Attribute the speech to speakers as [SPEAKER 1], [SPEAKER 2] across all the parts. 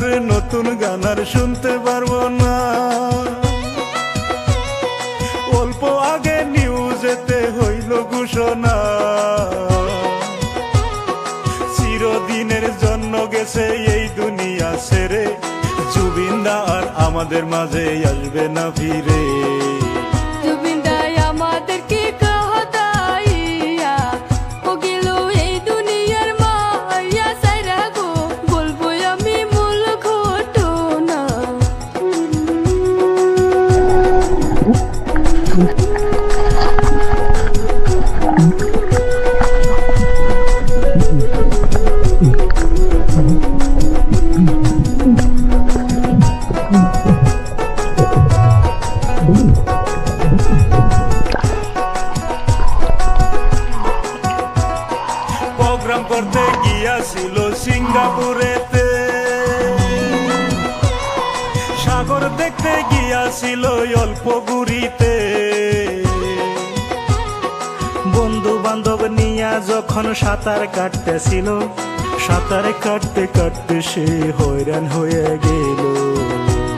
[SPEAKER 1] আর নতুন গান আর শুনতে পারবো না। অল্প আগে নিউজেতে হইল ঘোষণা, চিরদিনের জন্য গেছে এই দুনিয়া ছেড়ে। জুবিন দা আর আমাদের মাঝে আসবে না ফিরে।
[SPEAKER 2] জুবিন দা আমাদেরকে কাহাতাইয়া ও গেল এই দুনিয়ার মায়া সাইরা গো, বলবো আমি মূল ঘটনা।
[SPEAKER 1] প্রোগ্রাম করতে গিয়াছিল সিঙ্গাপুরেতে, সাগর দেখতে গিয়াছিল অল্প গুড়িতে। বন্ধু বান্ধব নিয়া যখন সাঁতার কাটতেছিল, সাঁতার কাটতে কাটতে সে হয়রান হয়ে গেল।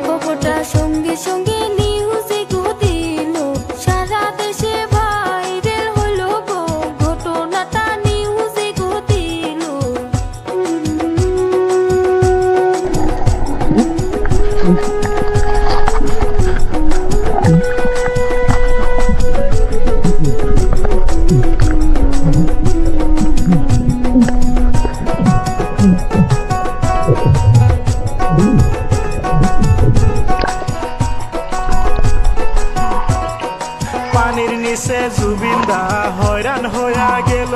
[SPEAKER 2] খবরটা সঙ্গে সঙ্গে নিউজে দিল, সারা দেশে ভাইরাল হলো গো, ঘটনাটা নিউজে দিল।
[SPEAKER 1] পানির নিচে জুবিন দা হয়রান হয়ে গেল।